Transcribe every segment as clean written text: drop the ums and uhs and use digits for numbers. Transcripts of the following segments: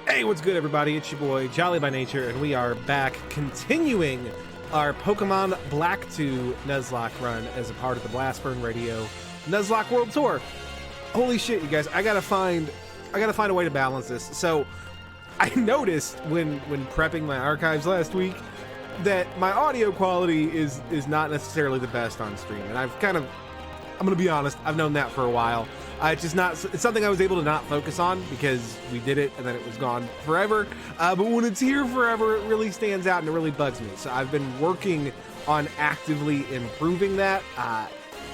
Hey, what's good, everybody? It's your boy, Jolly by Nature, and we are back continuing our Pokemon Black 2 Nuzlocke run as a part of the Blastburn Radio Nuzlocke World Tour. Holy shit, you guys, I gotta find a way to balance this. So, I noticed when prepping my archives last week that my audio quality is not necessarily the best on stream, and I'm gonna be honest, I've known that for a while. It's something I was able to not focus on because we did it and then it was gone forever. But when it's here forever, it really stands out and it really bugs me. So I've been working on actively improving that.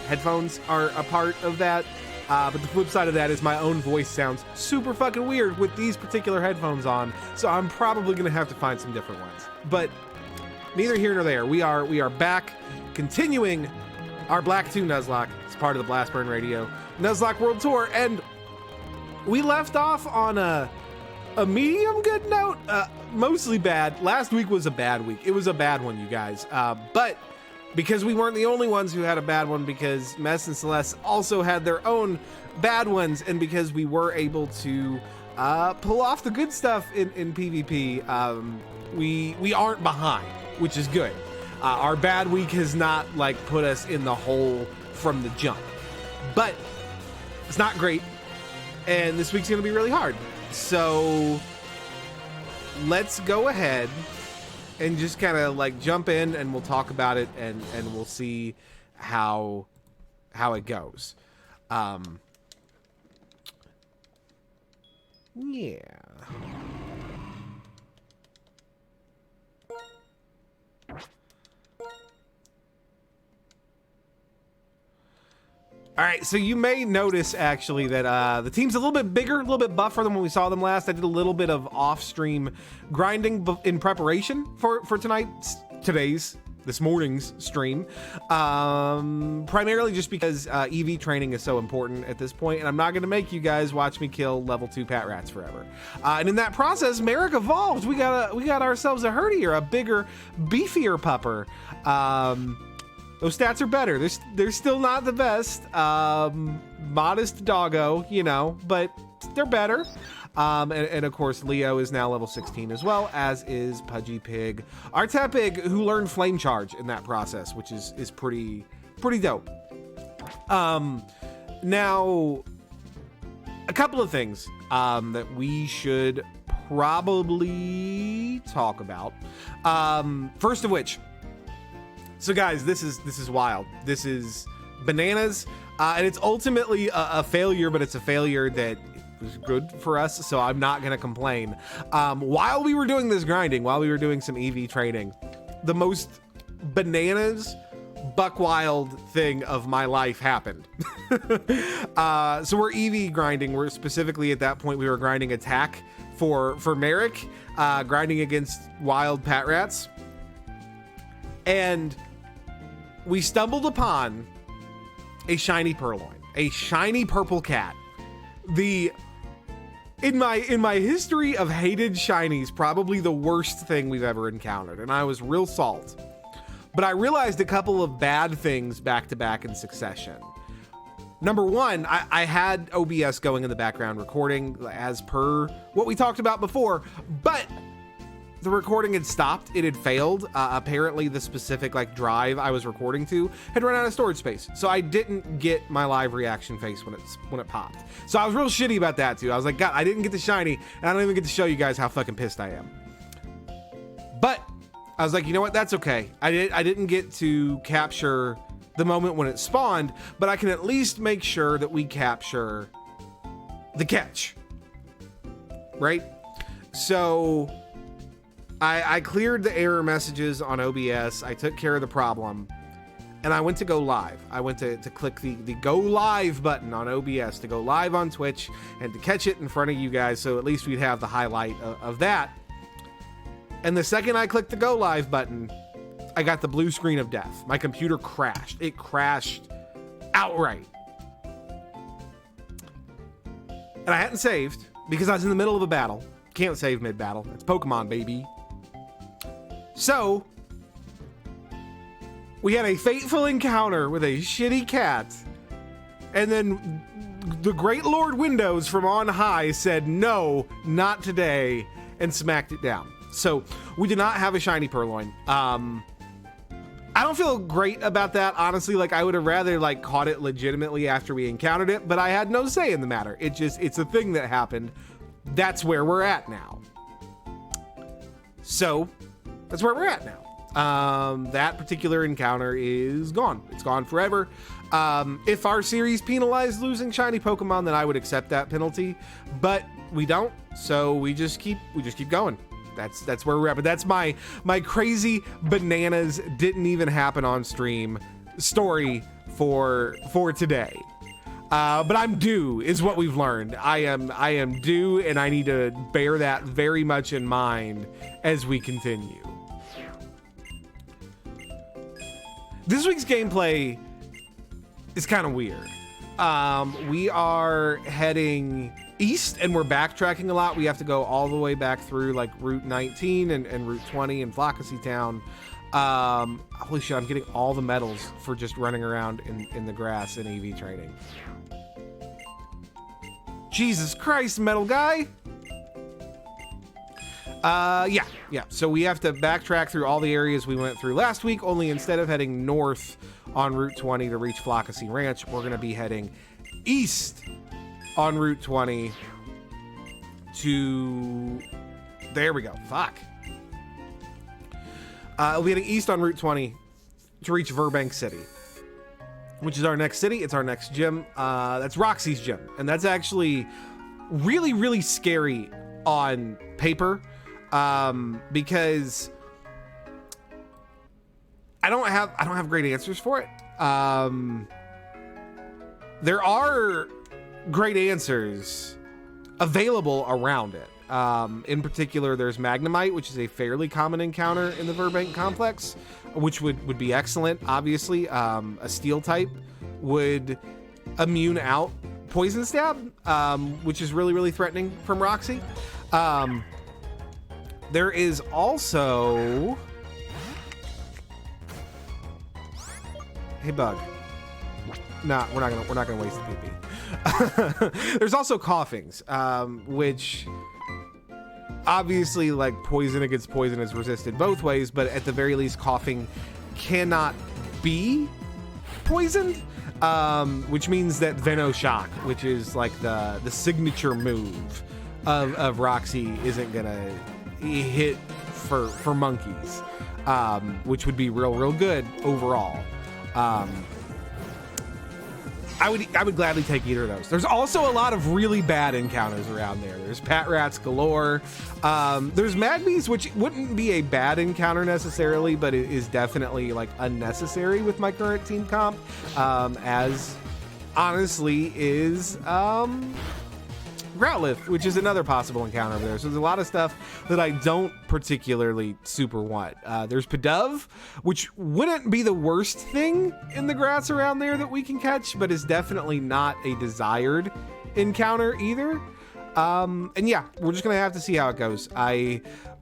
Headphones are a part of that. But the flip side of that is my own voice sounds super fucking weird with these particular headphones on. So I'm probably going to have to find some different ones. But neither here nor there. We are back continuing our Black 2 Nuzlocke. It's part of the Blastburn Radio Nuzlocke World Tour, and we left off on a medium good note, mostly bad. Last week was a bad week. It was a bad one, you guys. But because we weren't the only ones who had a bad one, because Mess and Celeste also had their own bad ones, and because we were able to pull off the good stuff in PvP, we aren't behind, which is good. Our bad week has not put us in the hole from the jump, but it's not great, and this week's gonna be really hard. So let's go ahead and just kind of jump in, and we'll talk about it, and we'll see how it goes. Yeah. All right, so you may notice actually that the team's a little bit bigger, a little bit buffer than when we saw them last. I did a little bit of off-stream grinding in preparation for this morning's stream. Primarily just because EV training is so important at this point, and I'm not going to make you guys watch me kill level 2 Pat Rats forever. And in that process, Merrick evolved. We got ourselves a herdier, a bigger, beefier pupper. Those stats are better. They're still not the best. Modest doggo, but they're better. And of course, Leo is now level 16 as well, as is Pudgy Pig, our Tepig, who learned Flame Charge in that process, which is pretty dope. Now, a couple of things that we should probably talk about. First of which, so guys, this is wild. This is bananas, and it's ultimately a failure, but it's a failure that was good for us, so I'm not gonna complain. While we were doing this grinding, while we were doing some EV training, the most bananas, buck wild thing of my life happened. So we're EV grinding. We're specifically at that point, we were grinding attack for Merrick, grinding against wild Pat Rats. And we stumbled upon a shiny Purloin, a shiny purple cat. In my history of hated shinies, probably the worst thing we've ever encountered, and I was real salt. But I realized a couple of bad things back to back in succession. Number one, I had OBS going in the background recording as per what we talked about before, but the recording had stopped. It had failed. Apparently the specific drive I was recording to had run out of storage space. So I didn't get my live reaction face when it popped. So I was real shitty about that too. I was like, God, I didn't get the shiny, and I don't even get to show you guys how fucking pissed I am. But I was like, you know what? That's okay. I didn't get to capture the moment when it spawned, but I can at least make sure that we capture the catch. Right? So I cleared the error messages on OBS. I took care of the problem, and I went to go live. I went to click the go live button on OBS to go live on Twitch and to catch it in front of you guys, so at least we'd have the highlight of that. And the second I clicked the go live button, I got the blue screen of death. My computer crashed. It crashed outright. And I hadn't saved because I was in the middle of a battle. Can't save mid-battle. It's Pokemon, baby. So we had a fateful encounter with a shitty cat, and then the great Lord Windows from on high said, no, not today, and smacked it down. So we did not have a shiny Purloin. I don't feel great about that, honestly. Like, I would have rather like caught it legitimately after we encountered it, but I had no say in the matter. It's a thing that happened. That's where we're at now. So that's where we're at now. That particular encounter is gone. It's gone forever. If our series penalized losing shiny Pokemon, then I would accept that penalty, but we don't. So we just keep going. That's where we're at. But that's my crazy bananas didn't even happen on stream story for today. But I'm due is what we've learned. I am due, and I need to bear that very much in mind as we continue. This week's gameplay is kind of weird. We are heading east, and we're backtracking a lot. We have to go all the way back through like Route 19 and Route 20 in Flockacy Town. Holy shit, I'm getting all the medals for just running around in the grass in EV training. Jesus Christ, metal guy. Yeah. So we have to backtrack through all the areas we went through last week, only instead of heading north on Route 20 to reach Flockacy Ranch, we're going to be heading east on Route 20 to... There we go. Fuck. We'll be heading east on Route 20 to reach Virbank City, which is our next city. It's our next gym. That's Roxie's gym. And that's actually really, really scary on paper, because I don't have great answers for it. There are great answers available around it. In particular, there's Magnemite, which is a fairly common encounter in the Virbank complex, which would be excellent. Obviously, a steel type would immune out Poison Stab, which is really, really threatening from Roxie. There is also... Hey, Bug. Nah, we're not gonna waste the PP. There's also Coughings, which obviously, like, poison against poison is resisted both ways, but at the very least, Coughing cannot be poisoned, which means that Venoshock, which is like the signature move of Roxie, isn't gonna hit for monkeys, which would be real good overall. I would gladly take either of those. There's also a lot of really bad encounters around there. There's Patrats galore. There's Magmies, which wouldn't be a bad encounter necessarily, but it is definitely like unnecessary with my current team comp, as honestly is Growlithe, which is another possible encounter over there. So there's a lot of stuff that I don't particularly super want. There's Pidove, which wouldn't be the worst thing in the grass around there that we can catch, but is definitely not a desired encounter either. And yeah, we're just gonna have to see how it goes.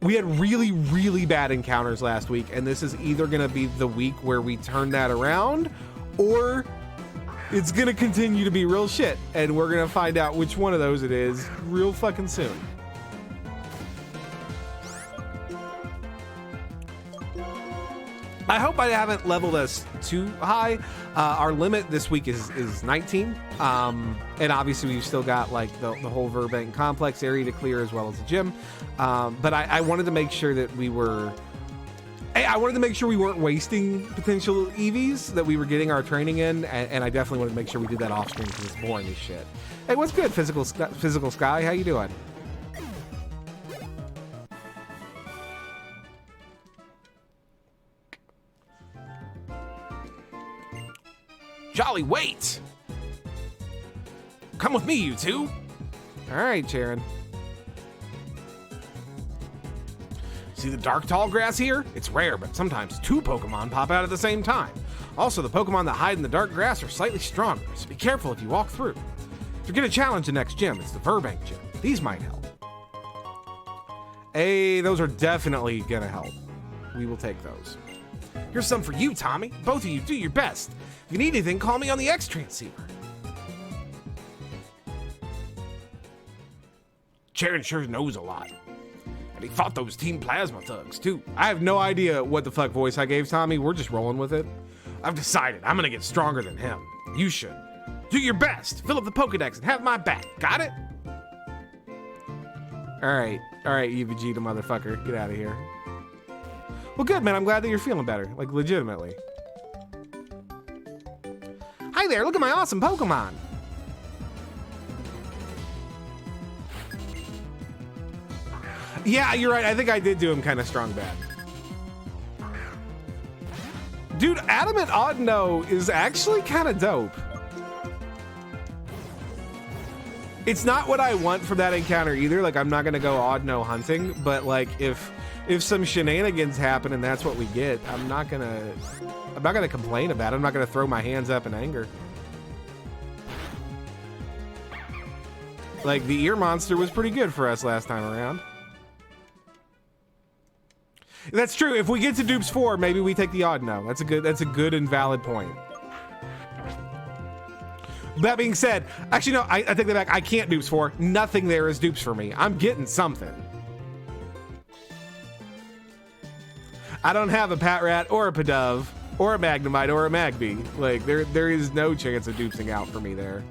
We had really, really bad encounters last week, and this is either gonna be the week where we turn that around, or it's gonna continue to be real shit, and we're gonna find out which one of those it is real fucking soon. I hope I haven't leveled us too high. Our limit this week is 19, and obviously we've still got like the whole Virbank complex area to clear, as well as the gym. But I wanted to make sure that we weren't wasting potential EVs, that we were getting our training in, and I definitely wanted to make sure we did that off screen because it's boring as shit. Hey, what's good, Physical Sky? How you doing? Jolly, wait! Come with me, you two. All right, Sharon. See the dark tall grass here? It's rare, but sometimes two Pokemon pop out at the same time. Also, the Pokemon that hide in the dark grass are slightly stronger, so be careful if you walk through. If you're gonna challenge the next gym, it's the Virbank gym. These might help. Hey, those are definitely gonna help. We will take those. Here's some for you, Tommy. Both of you do your best. If you need anything, call me on the X transceiver. Charon sure knows a lot. And he fought those Team Plasma thugs, too. I have no idea what the fuck voice I gave Tommy. We're just rolling with it. I've decided I'm gonna get stronger than him. You should. Do your best. Fill up the Pokedex and have my back. Got it? All right, you Vegeta motherfucker. Get out of here. Well, good, man. I'm glad that you're feeling better. Like, legitimately. Hi there. Look at my awesome Pokemon. Yeah, you're right. I think I did do him kind of strong bad. Dude, Adamant Audino is actually kind of dope. It's not what I want from that encounter either. Like, I'm not gonna go Audino hunting, but like if some shenanigans happen and that's what we get, I'm not gonna complain about it. I'm not gonna throw my hands up in anger. Like, the ear monster was pretty good for us last time around. That's true. If we get to Dupes 4, maybe we take the Audino. That's a good and valid point. That being said, actually no, I take that back. I can't Dupes 4. Nothing there is Dupes for me. I'm getting something. I don't have a Patrat or a Pidove or a Magnemite or a Magby. Like, there is no chance of dupsing out for me there.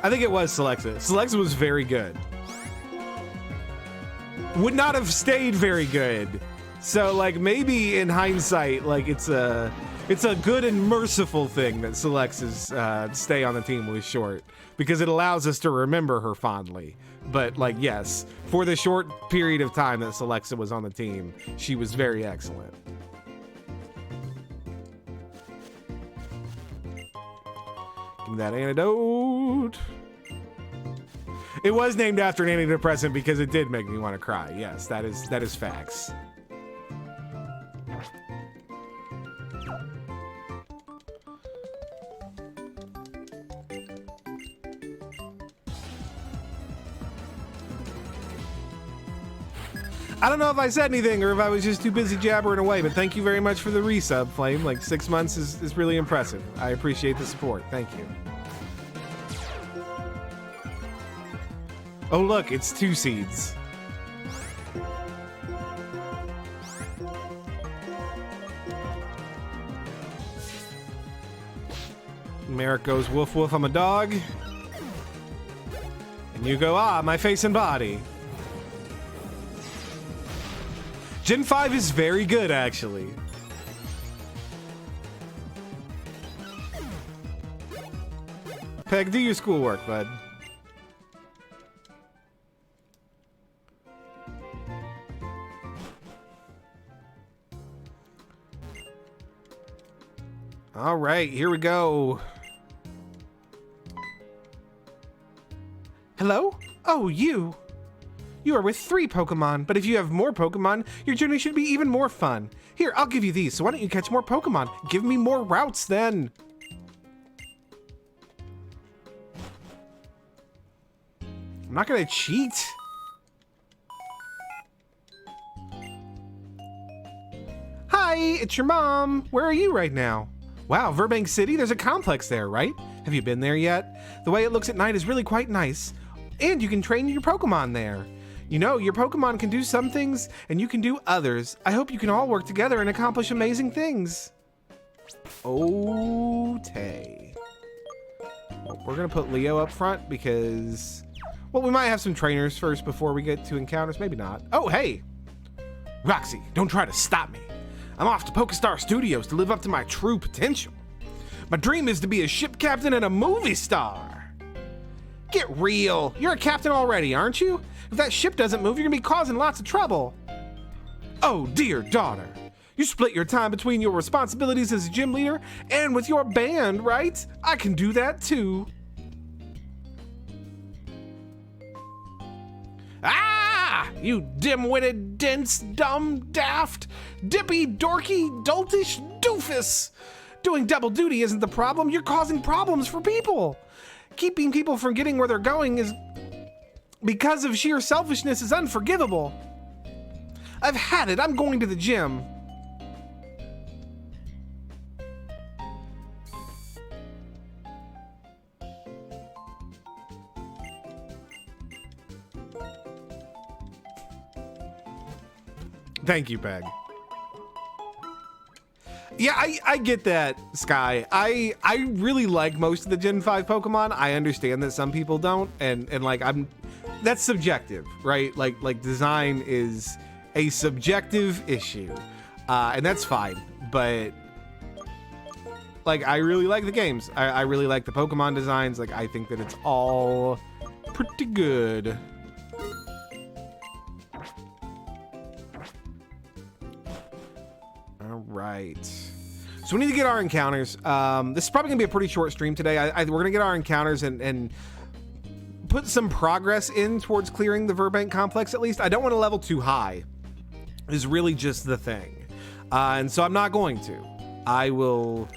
I think it was Celexa. Celexa was very good. Would not have stayed very good. So, like, maybe in hindsight, like, it's a good and merciful thing that Celexa's stay on the team was short, because it allows us to remember her fondly. But, like, yes, for the short period of time that Celexa was on the team, she was very excellent. Give me that antidote. It was named after an antidepressant because it did make me want to cry. Yes, that is facts. I don't know if I said anything or if I was just too busy jabbering away, but thank you very much for the resub, Flame. Like, 6 months is really impressive. I appreciate the support. Thank you. Oh, look, it's 2 seeds. Merrick goes, woof woof, I'm a dog. And you go, ah, my face and body. Gen 5 is very good, actually. Peg, do your schoolwork, bud. All right, here we go. Hello? Oh, you. You are with 3 Pokemon, but if you have more Pokemon, your journey should be even more fun. Here, I'll give you these, so why don't you catch more Pokemon? Give me more routes, then. I'm not gonna cheat. Hi, it's your mom. Where are you right now? Wow, Virbank City, there's a complex there, right? Have you been there yet? The way it looks at night is really quite nice. And you can train your Pokemon there. You know, your Pokemon can do some things, and you can do others. I hope you can all work together and accomplish amazing things. Okay. Well, we're gonna put Leo up front because, well, we might have some trainers first before we get to encounters. Maybe not. Oh, hey! Roxie, don't try to stop me. I'm off to Pokestar Studios to live up to my true potential. My dream is to be a ship captain and a movie star. Get real. You're a captain already, aren't you? If that ship doesn't move, you're gonna be causing lots of trouble. Oh, dear daughter. You split your time between your responsibilities as a gym leader and with your band, right? I can do that too. Ah! You dim-witted, dense, dumb, daft, dippy, dorky, doltish doofus. Doing double duty isn't the problem. You're causing problems for people. Keeping people from getting where they're going is because of sheer selfishness is unforgivable. I've had it. I'm going to the gym. Thank you, Peg. Yeah, I get that, Sky. I really like most of the Gen 5 Pokemon. I understand that some people don't, and like that's subjective, right? Like design is a subjective issue, and that's fine. But like, I really like the games. I really like the Pokemon designs. Like, I think that it's all pretty good. All right. So we need to get our encounters. This is probably gonna be a pretty short stream today. We're gonna get our encounters and put some progress in towards clearing the Virbank complex at least. I don't want to level too high, is really just the thing. And so I'm not going to. I will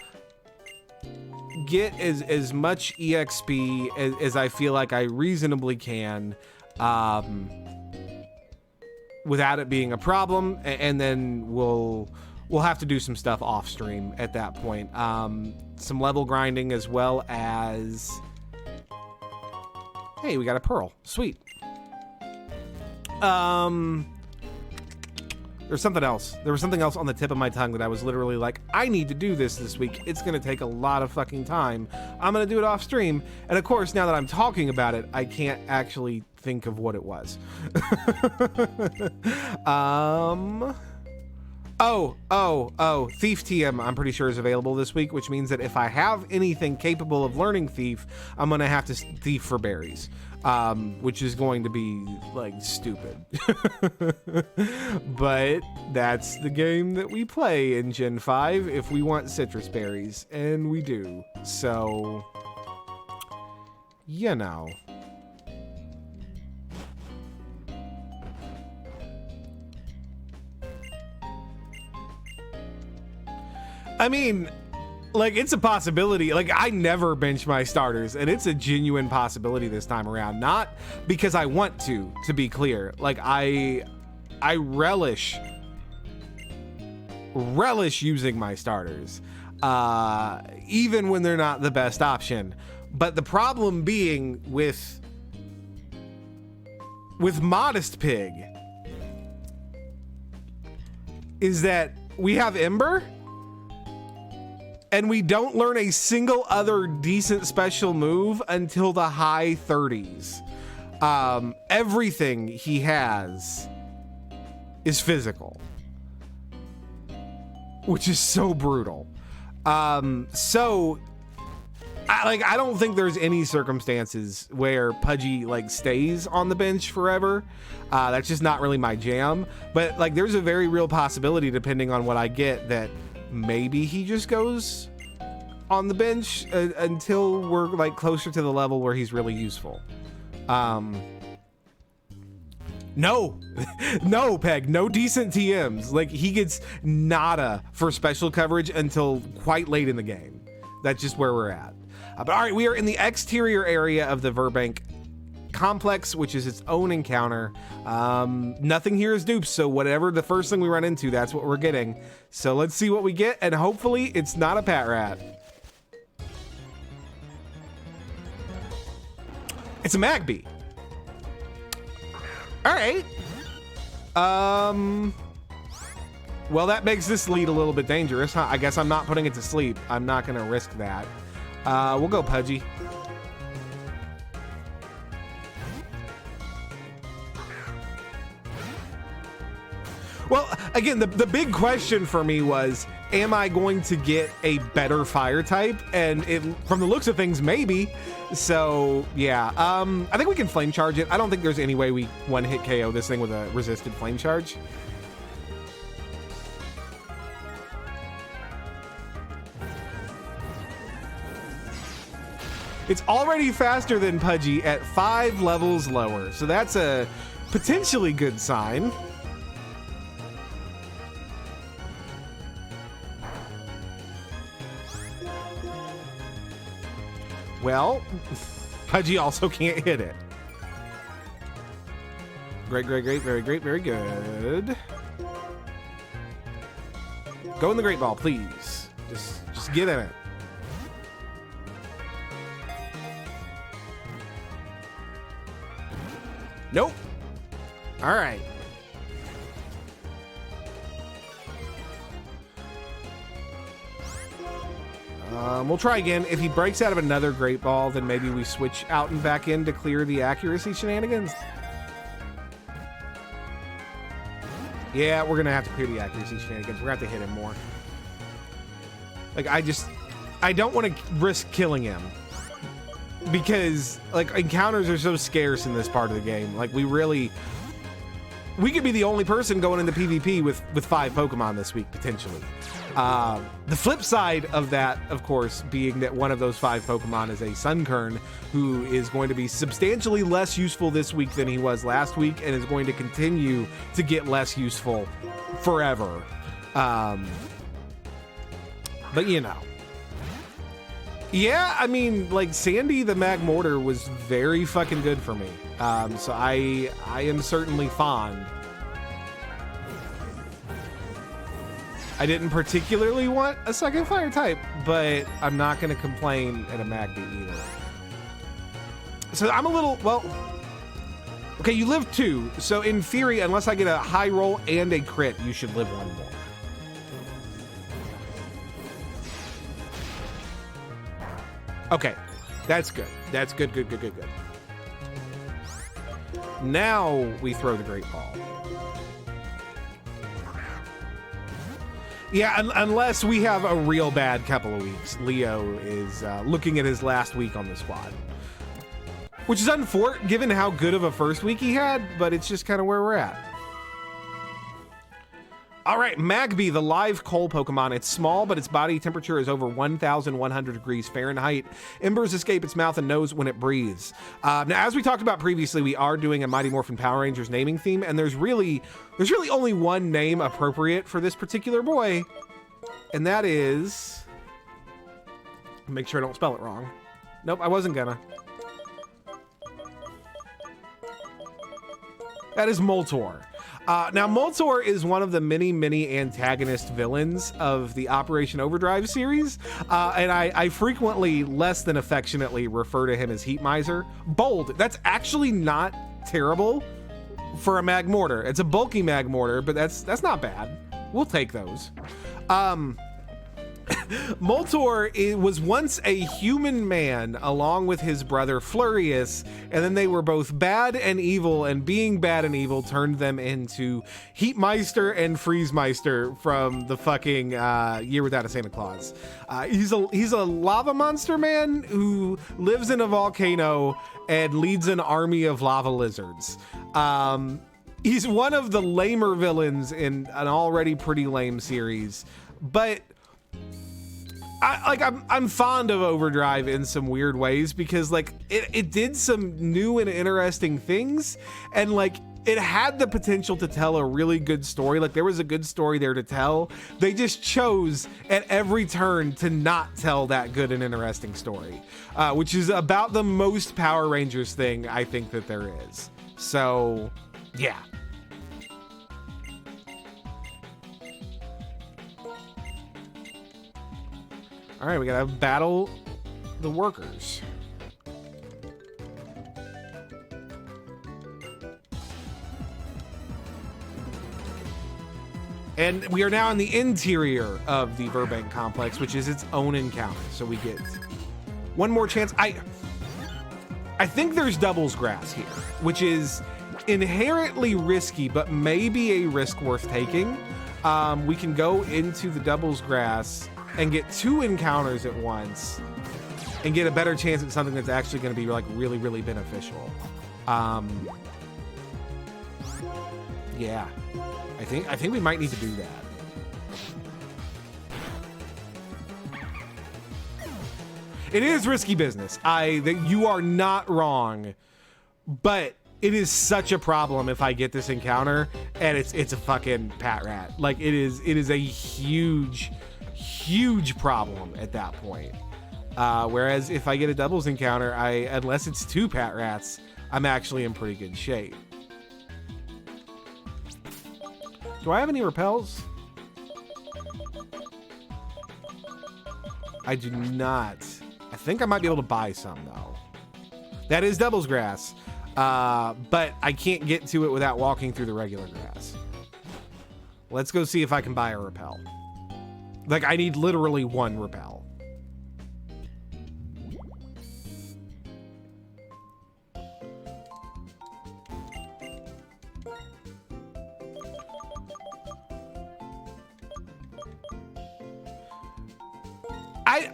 get as much EXP as I feel like I reasonably can, without it being a problem, and then we'll have to do some stuff off stream at that point. Some level grinding, as well as, hey, we got a pearl. Sweet. There's something else. There was something else on the tip of my tongue that I was literally like, I need to do this week. It's gonna take a lot of fucking time. I'm gonna do it off stream. And of course, now that I'm talking about it, I can't actually think of what it was. Oh, Thief TM, I'm pretty sure is available this week, which means that if I have anything capable of learning Thief, I'm gonna have to thief for berries, which is going to be like stupid. But that's the game that we play in Gen 5 if we want citrus berries, and we do. So, you know. I mean, like, it's a possibility. Like, I never bench my starters, and it's a genuine possibility this time around. Not because I want to be clear. Like, I relish using my starters, even when they're not the best option. But the problem being with Modest Pig is that we have Ember, and we don't learn a single other decent special move until the high 30s. Everything he has is physical, which is so brutal. So I don't think there's any circumstances where Pudgy like stays on the bench forever. That's just not really my jam. But like, there's a very real possibility, depending on what I get, that maybe he just goes on the bench until we're like closer to the level where he's really useful. No, no, Peg, no decent TMs. Like, he gets nada for special coverage until quite late in the game. That's just where we're at. But all right, we are in the exterior area of the Virbank complex, which is its own encounter. Nothing here is dupes, so whatever the first thing we run into, that's what we're getting. So let's see what we get, and hopefully it's not a Pat Rat. It's a Magby. All right. Well, that makes this lead a little bit dangerous, huh? I guess I'm not putting it to sleep. I'm not gonna risk that. We'll go Pudgy. Well, again, the big question for me was, am I going to get a better fire type? And from the looks of things, maybe. So, yeah. I think we can flame charge it. I don't think there's any way we one-hit KO this thing with a resisted flame charge. It's already faster than Pudgy at 5 levels lower. So that's a potentially good sign. Well, Pudgy also can't hit it. Great, great, great, very great, very good. Go in the Great Ball, please. Just get in it. Nope. All right. We'll try again. If he breaks out of another Great Ball, then maybe we switch out and back in to clear the accuracy shenanigans. Yeah, we're going to have to clear the accuracy shenanigans. We're going to have to hit him more. Like, I don't want to risk killing him. Because, like, encounters are so scarce in this part of the game. Like, we could be the only person going into PvP with 5 Pokemon this week, potentially. The flip side of that, of course, being that one of those 5 Pokemon is a Sunkern, who is going to be substantially less useful this week than he was last week, and is going to continue to get less useful forever. But, you know. Yeah, I mean, like, Sandy the Magmortar was very fucking good for me. So I am certainly fond. I didn't particularly want a second fire type, but I'm not going to complain at a Magby either. So I'm a little, well, okay, you live 2. So in theory, unless I get a high roll and a crit, you should live 1 more. Okay, that's good. That's good. Now we throw the Great Ball. Yeah, unless we have a real bad couple of weeks. Leo is looking at his last week on the squad. Which is unfortunate given how good of a first week he had, but it's just kind of where we're at. All right, Magby, the live coal Pokemon. It's small, but its body temperature is over 1,100 degrees Fahrenheit. Embers escape its mouth and nose when it breathes. Now, as we talked about previously, we are doing a Mighty Morphin Power Rangers naming theme, and there's really only one name appropriate for this particular boy, and that is... Make sure I don't spell it wrong. Nope, I wasn't gonna. That is Moltor. Now, Moltor is one of the many antagonist villains of the Operation Overdrive series, and I frequently, less than affectionately, refer to him as Heat Miser. Bold. That's actually not terrible for a Magmortar. It's a bulky Magmortar, but that's not bad. We'll take those. Moltor was once a human man along with his brother Flurious, and then they were both bad and evil, and being bad and evil turned them into Heatmeister and Freezemeister from the fucking Year Without a Santa Claus. He's a lava monster man who lives in a volcano and leads an army of lava lizards. He's one of the lamer villains in an already pretty lame series, but I'm fond of Overdrive in some weird ways because like it did some new and interesting things, and like it had the potential to tell a really good story. Like there was a good story there to tell. They just chose at every turn to not tell that good and interesting story, which is about the most Power Rangers thing I think that there is. So yeah. All right, we gotta battle the workers. And we are now in the interior of the Virbank complex, which is its own encounter. So we get one more chance. I think there's Doubles Grass here, which is inherently risky, but maybe a risk worth taking. We can go into the Doubles Grass and get 2 encounters at once and get a better chance at something that's actually going to be like really beneficial. Yeah, I think we might need to do that. It is risky business. You are not wrong, but it is such a problem if I get this encounter and it's a fucking Patrat. Like it is a huge problem at that point. Whereas if I get a doubles encounter, unless it's 2 Patrats, I'm actually in pretty good shape. Do I have any repels? I do not. I think I might be able to buy some though. That is Doubles Grass, but I can't get to it without walking through the regular grass. Let's go see if I can buy a repel. Like, I need literally 1 repel.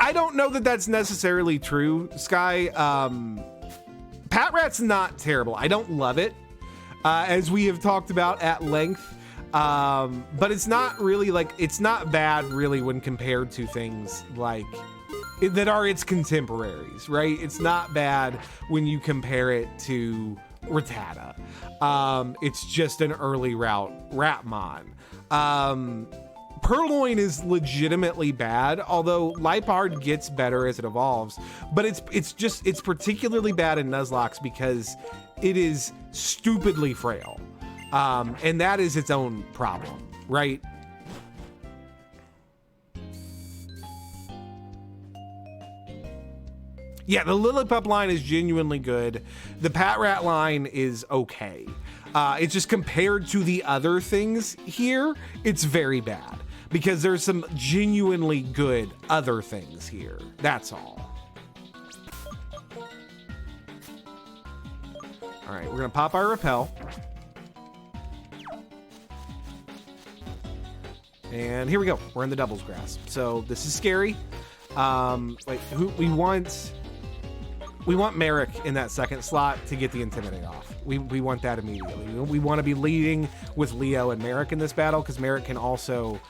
I don't know that that's necessarily true, Sky. Pat Rat's not terrible. I don't love it, as we have talked about at length. But it's not really like, it's not bad really when compared to things like that are its contemporaries, right? It's not bad when you compare it to Rattata. It's just an early Ratmon. Purloin is legitimately bad, although Lipard gets better as it evolves, but it's particularly bad in Nuzlocke because it is stupidly frail. And that is its own problem, right? Yeah, the Lillipup line is genuinely good. The Pat Rat line is okay. It's just compared to the other things here, it's very bad because there's some genuinely good other things here. That's all. All right, we're gonna pop our repel. And here we go. We're in the doubles grass. So this is scary. Wait, we want Merrick in that second slot to get the Intimidate off. We want that immediately. We want to be leading with Leo and Merrick in this battle because Merrick can also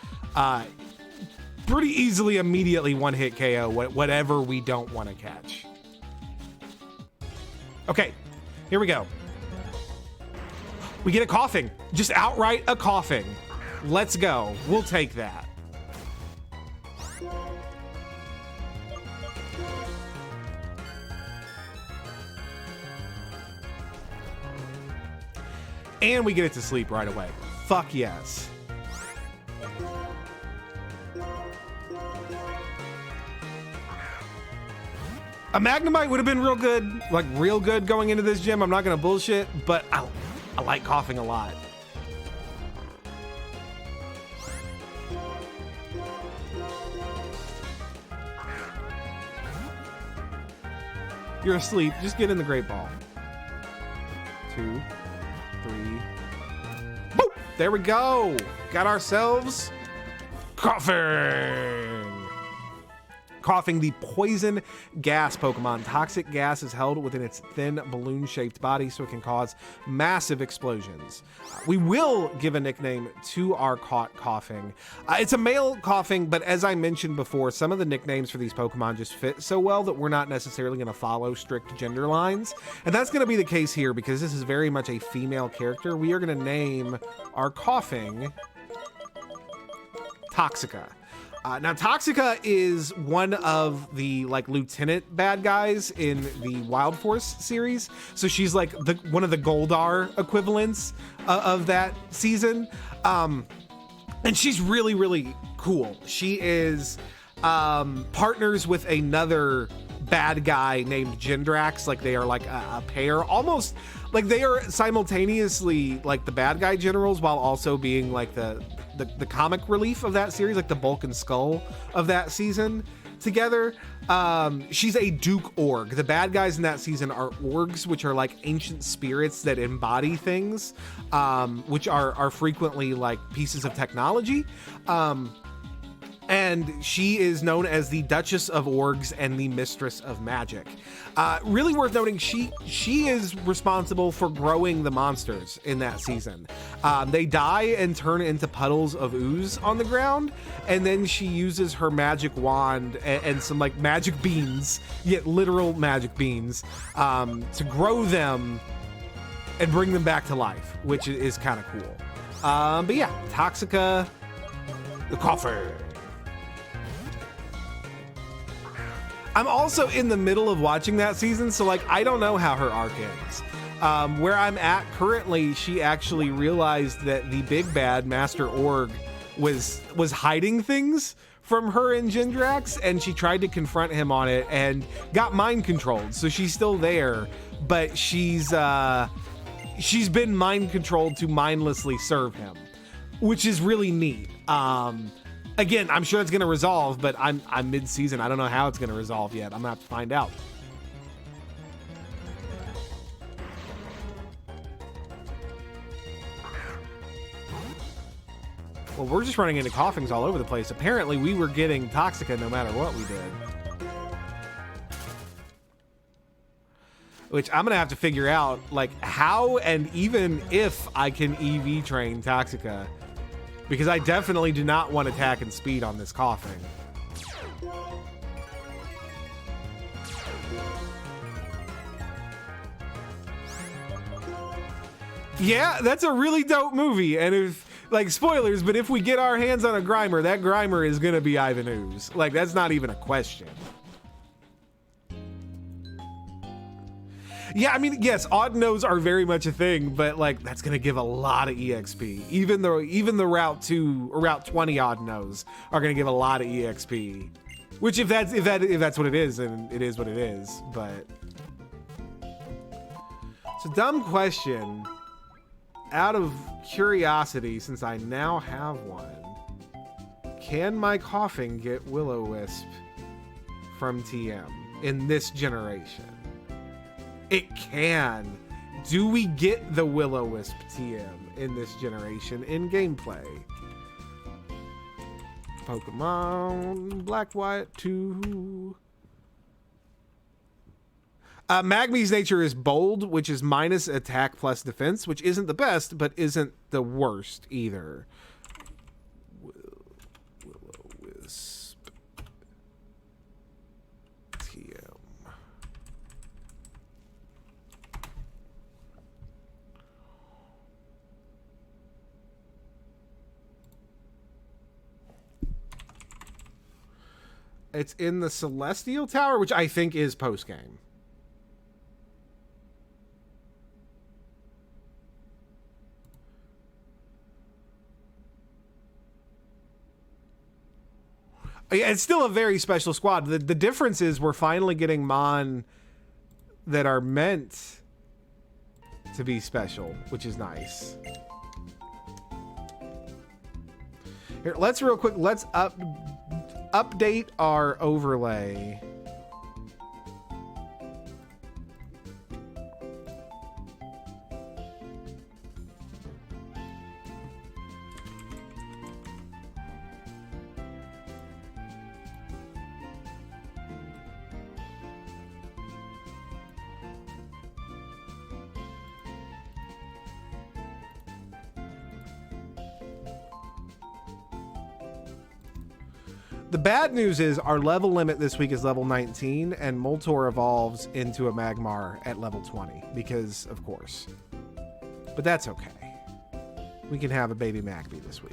pretty easily immediately one-hit KO whatever we don't want to catch. Okay, here we go. We get a coughing. Just outright a coughing. Let's go. We'll take that. And we get it to sleep right away. Fuck yes. A Magnemite would have been real good, like real good going into this gym. I'm not gonna bullshit, but I like coughing a lot. You're asleep. Just get in the Great Ball. 2, 3. Boop! There we go. Got ourselves coughing. Coughing, the poison gas Pokemon. Toxic gas is held within its thin balloon-shaped body, so it can cause massive explosions. We will give a nickname to our caught coughing. It's a male coughing, but as I mentioned before, some of the nicknames for these Pokemon just fit so well that we're not necessarily going to follow strict gender lines. And that's going to be the case here because this is very much a female character. We are going to name our coughing Toxica. Now, Toxica is one of the like lieutenant bad guys in the Wild Force series. So she's like one of the Goldar equivalents of that season. And she's really, really cool. She is partners with another bad guy named Gendrax. Like they are like a pair, almost like they are simultaneously like the bad guy generals while also being like the comic relief of that series, like the Bulk and Skull of that season together. She's a Duke Org. The bad guys in that season are orgs, which are like ancient spirits that embody things, which are frequently like pieces of technology. And she is known as the Duchess of Orgs and the Mistress of Magic. Really worth noting, she is responsible for growing the monsters in that season. They die and turn into puddles of ooze on the ground, and then she uses her magic wand and some like magic beans, yet literal magic beans, to grow them and bring them back to life, which is kind of cool. But yeah, Toxica, the cougher. I'm also in the middle of watching that season, so like I don't know how her arc ends. Where I'm at currently, she actually realized that the big bad Master Org was hiding things from her and Gendrax, and she tried to confront him on it and got mind controlled. So she's still there, but she's been mind controlled to mindlessly serve him, which is really neat. Again, I'm sure it's going to resolve, but I'm mid-season. I don't know how it's going to resolve yet. I'm going to have to find out. Well, we're just running into coughings all over the place. Apparently, we were getting Toxica no matter what we did. which I'm gonna have to figure out, like, how and even if I can EV train Toxica, because I definitely do not want attack and speed on this coughing. Yeah, that's a really dope movie, and if, like, spoilers, but if we get our hands on a Grimer, that Grimer is gonna be Ivan Ooze. Like, that's not even a question. Yeah, I mean, yes, odd no's are very much a thing, but like that's gonna give a lot of EXP. Even the Route 2 or Route 20 odd no's are gonna give a lot of EXP. Which if that's what it is, then it is what it is. But it's a dumb question. Out of curiosity, since I now have one, can my coughing get Will-O-Wisp from TM in this generation? It can. Do we get the Will-O-Wisp TM in this generation in gameplay? Pokemon Black, White 2. Magmie's nature is bold, which is minus attack plus defense, which isn't the best, but isn't the worst either. Will-O-Wisp TM. It's in the Celestial Tower, which I think is post-game. Yeah, it's still a very special squad. The difference is we're finally getting Mon that are meant to be special, which is nice. Here, let's real quick, let's update our overlay. The bad news is our level limit this week is level 19, and Moltor evolves into a Magmar at level 20, because of course. But that's okay. We can have a baby Magby this week.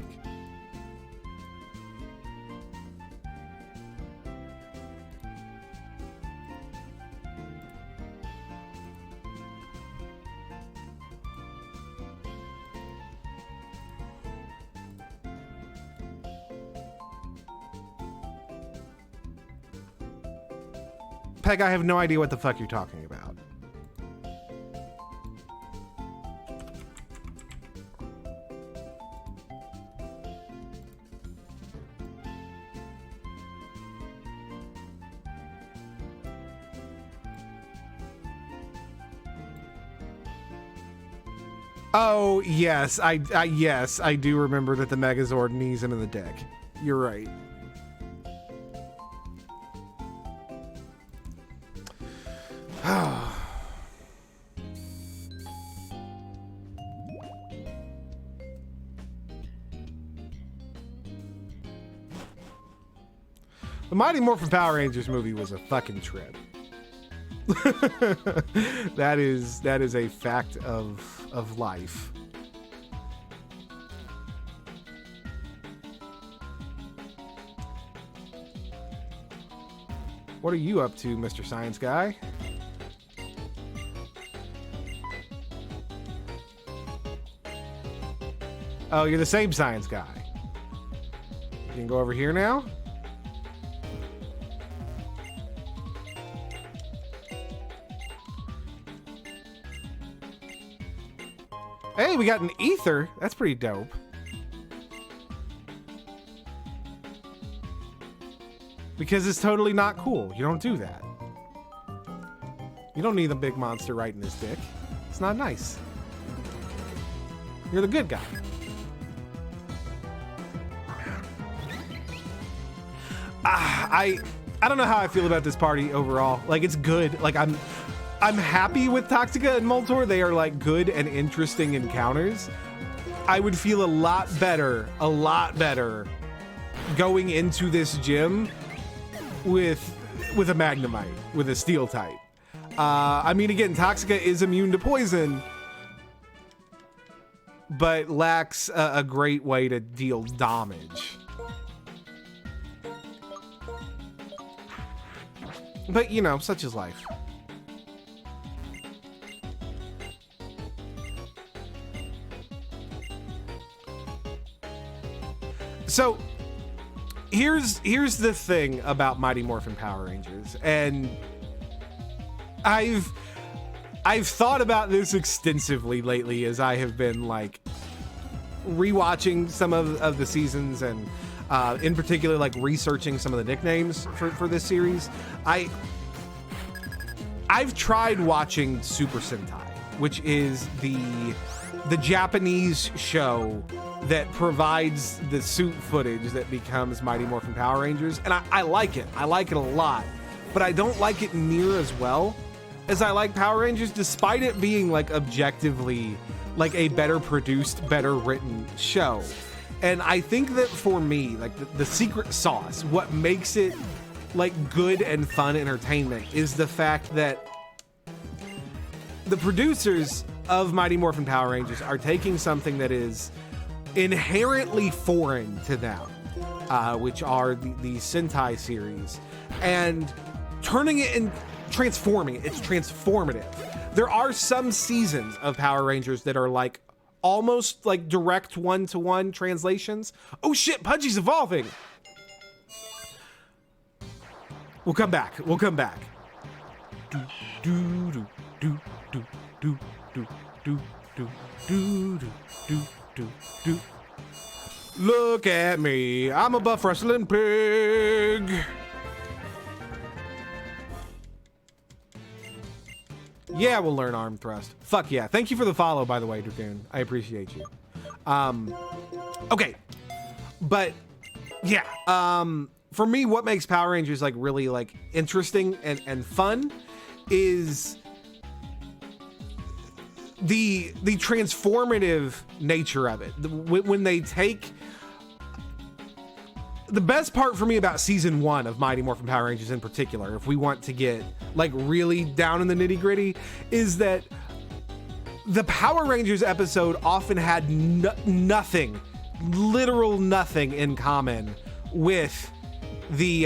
Peg, I have no idea what the fuck you're talking about. Oh, yes. Yes, I do remember that the Megazord knees him in the deck. You're right. The Mighty Morphin Power Rangers movie was a fucking trip. that is a fact of life. What are you up to, Mr. Science Guy? Oh, you're the same science guy. You can go over here now? Hey, we got an ether. That's pretty dope. Because it's totally not cool. You don't do that. You don't need a big monster right in his dick. It's not nice. You're the good guy. I don't know how I feel about this party overall. Like, it's good. Like, I'm happy with Toxica and Moltor. They are like good and interesting encounters. I would feel a lot better going into this gym with a Magnemite, with a Steel type. I mean, again, Toxica is immune to poison, but lacks a great way to deal damage. But, you know, such is life. So, here's the thing about Mighty Morphin Power Rangers, and I've thought about this extensively lately as I have been like rewatching some of the seasons and in particular like researching some of the nicknames for this series. I've tried watching Super Sentai, which is the Japanese show that provides the suit footage that becomes Mighty Morphin Power Rangers, and I like it. I like it a lot, but I don't like it near as well as I like Power Rangers, despite it being like objectively like a better produced, better written show. And I think that for me, like the secret sauce, what makes it like good and fun entertainment is the fact that the producers of Mighty Morphin Power Rangers are taking something that is inherently foreign to them, which are the Sentai series, and turning it and transforming it. It's transformative. There are some seasons of Power Rangers that are like almost like direct one-to-one translations. Oh shit, Pudgy's evolving. We'll come back. We'll come back. Do do do do do do do do do do do do do. Look at me. I'm a buff wrestling pig. Yeah, we'll learn arm thrust. Fuck yeah. Thank you for the follow, by the way, Dragoon. I appreciate you. Okay. But yeah, for me, what makes Power Rangers like really like interesting and fun is the transformative nature of it. When they take the best part for me about season 1 of Mighty Morphin Power Rangers in particular, if we want to get like really down in the nitty gritty, is that the Power Rangers episode often had nothing, literal nothing in common with the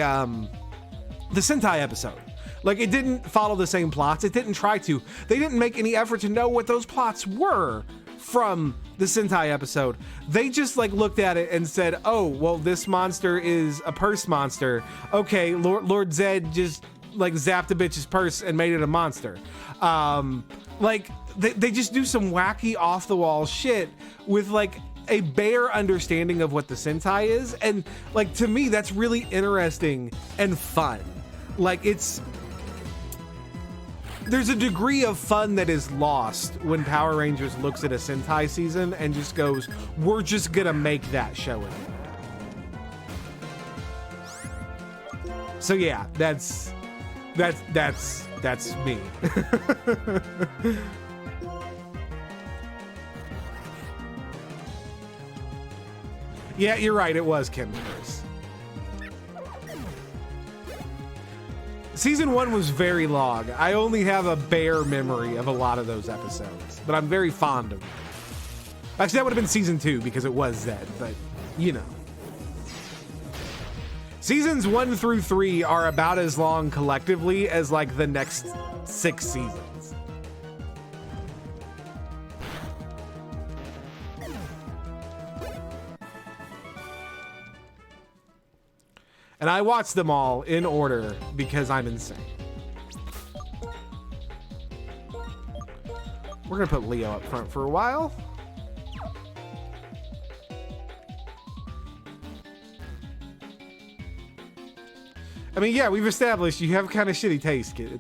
Sentai episode. Like, it didn't follow the same plots. It didn't try to. They didn't make any effort to know what those plots were from the Sentai episode. They just like looked at it and said, oh, well, this monster is a purse monster. Okay, Lord Zed just like zapped a bitch's purse and made it a monster. Like they just do some wacky off the wall shit with like a bare understanding of what the Sentai is. And like, to me, that's really interesting and fun. Like, there's a degree of fun that is lost when Power Rangers looks at a Sentai season and just goes, we're just gonna make that show again. So yeah, that's me. Yeah, you're right, it was Kim's verse. Season 1 was very long. I only have a bare memory of a lot of those episodes, but I'm very fond of them. Actually, that would have been season 2 because it was Zed, but you know. Seasons 1 through 3 are about as long collectively as like the next 6 seasons. And I watched them all in order because I'm insane. We're gonna put Leo up front for a while. I mean, yeah, we've established you have kind of shitty taste, kid.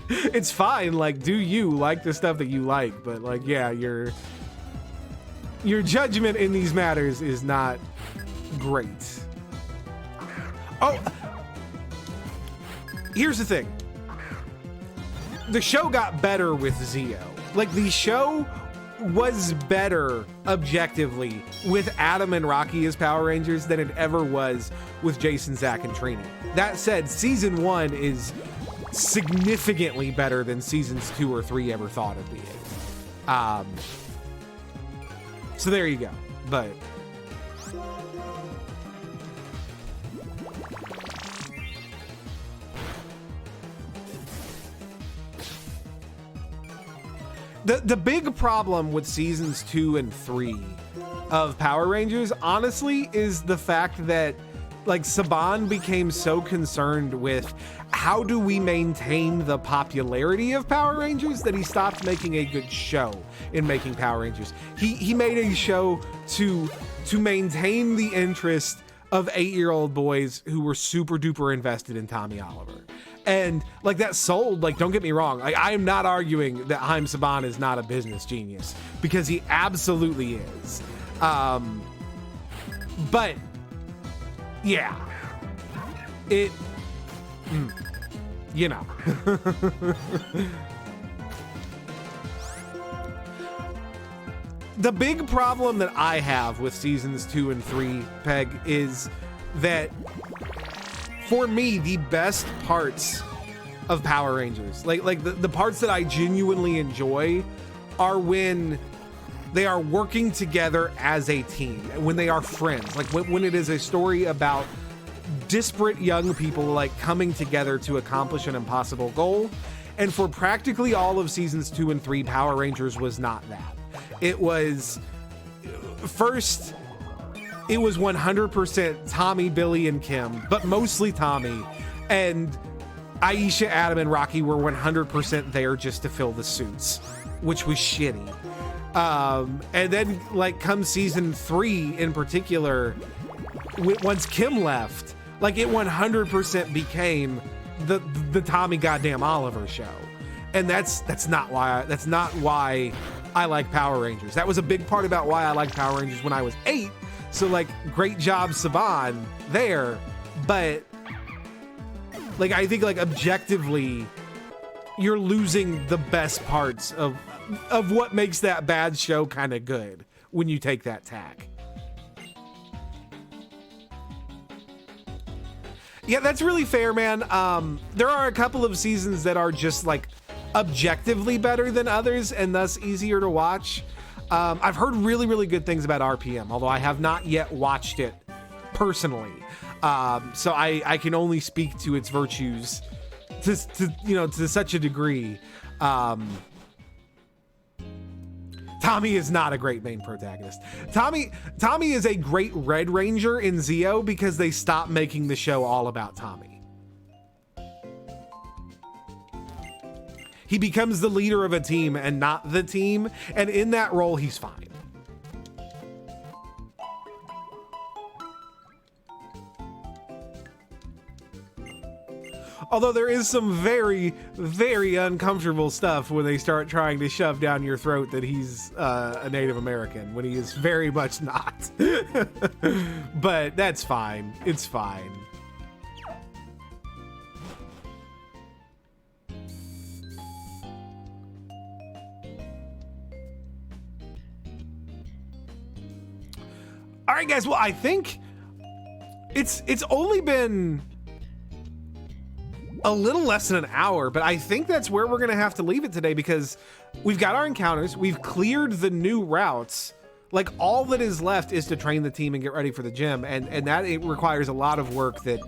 It's fine, like, do you like the stuff that you like, but like, yeah, your judgment in these matters is not great. Oh, here's the thing. the show got better with Zeo. Like, the show was better objectively with Adam and Rocky as Power Rangers than it ever was with Jason, Zach, and Trini. That said, season 1 is significantly better than seasons 2 or 3 ever thought of being. So there you go. But the big problem with seasons 2 and 3 of Power Rangers, honestly, is the fact that, like, Saban became so concerned with how do we maintain the popularity of Power Rangers that he stopped making a good show in making Power Rangers. He made a show to maintain the interest of 8-year-old boys who were super duper invested in Tommy Oliver. And like, that sold. Like, don't get me wrong, I am not arguing that Haim Saban is not a business genius, because he absolutely is. But yeah, it, you know. The big problem that I have with seasons 2 and 3, Peg, is that for me, the best parts of Power Rangers, like the parts that I genuinely enjoy, are when they are working together as a team, when they are friends, like when it is a story about disparate young people like coming together to accomplish an impossible goal. And for practically all of seasons 2 and 3, Power Rangers was not that. It was first, it was 100% Tommy, Billy, and Kim, but mostly Tommy. And Aisha, Adam, and Rocky were 100% there just to fill the suits, which was shitty. And then, like, come season 3 in particular, once Kim left, like, it 100% became the Tommy goddamn Oliver show. And that's not why I like Power Rangers. That was a big part about why I liked Power Rangers when I was 8. So, like, great job, Saban, there. But, like, I think, like, objectively, you're losing the best parts of what makes that bad show kind of good when you take that tack. Yeah, that's really fair, man. There are a couple of seasons that are just, like, objectively better than others and thus easier to watch. I've heard really, really good things about RPM, although I have not yet watched it personally. So I can only speak to its virtues to such a degree. Tommy is not a great main protagonist. Tommy is a great Red Ranger in Zeo because they stopped making the show all about Tommy. He becomes the leader of a team and not the team, and in that role, he's fine. Although there is some very, very uncomfortable stuff when they start trying to shove down your throat that he's a Native American, when he is very much not. But that's fine. It's fine. All right, guys. Well, I think it's only been a little less than an hour, but I think that's where we're gonna have to leave it today, because we've got our encounters, we've cleared the new routes. Like, all that is left is to train the team and get ready for the gym, and that it requires a lot of work that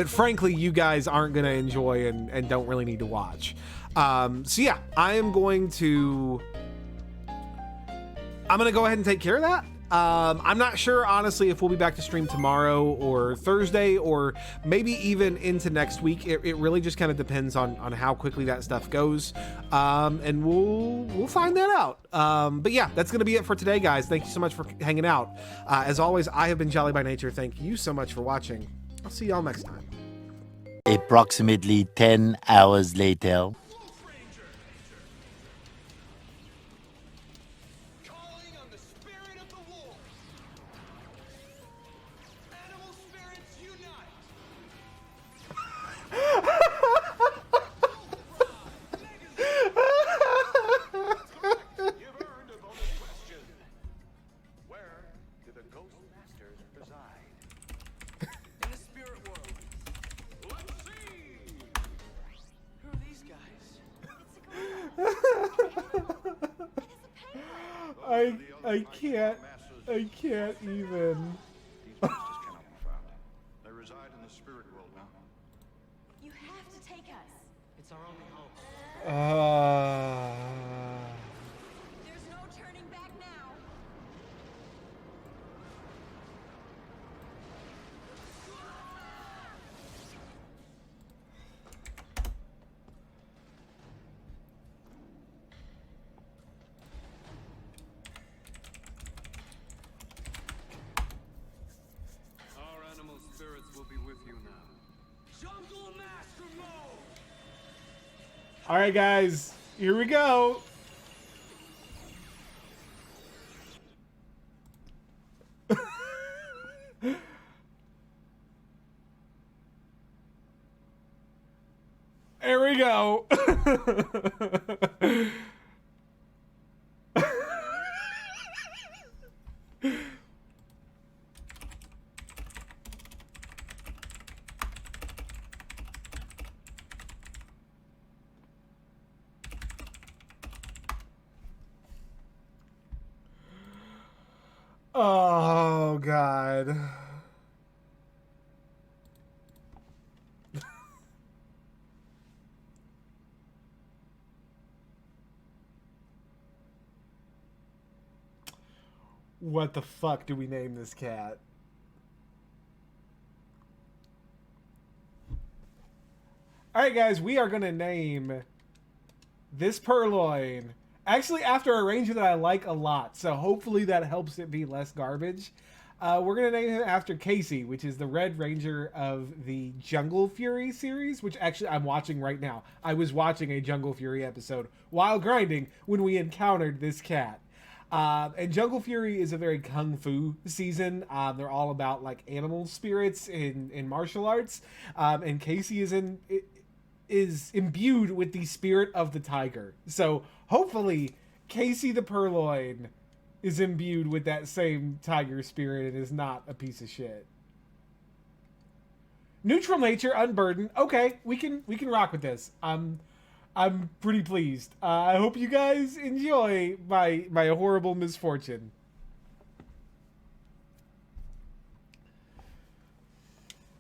frankly you guys aren't gonna enjoy and don't really need to watch. So yeah, I'm gonna go ahead and take care of that. I'm not sure, honestly, if we'll be back to stream tomorrow or Thursday or maybe even into next week. It really just kind of depends on how quickly that stuff goes. And we'll find that out. But yeah, that's going to be it for today, guys. Thank you so much for hanging out. As always, I have been Jolly by Nature. Thank you so much for watching. I'll see y'all next time. Approximately 10 hours later. I can't even. These monsters cannot be found. They reside in the spirit world now. You have to take us. It's our only hope. There's no turning back now. Our animal spirits will be with you now. Jungle Master Mode! All right, guys, here we go. There we go. Oh, God. What the fuck do we name this cat? Alright, guys, we are going to name this purloin actually after a ranger that I like a lot, so hopefully that helps it be less garbage. We're going to name him after Casey, which is the Red Ranger of the Jungle Fury series, which actually I'm watching right now. I was watching a Jungle Fury episode while grinding when we encountered this cat. And Jungle Fury is a very kung fu season. They're all about like animal spirits in martial arts. And Casey is imbued with the spirit of the tiger. So hopefully Casey the Purloin is imbued with that same tiger spirit and is not a piece of shit. Neutral nature, unburdened. Okay, we can rock with this. I'm pretty pleased. I hope you guys enjoy my horrible misfortune.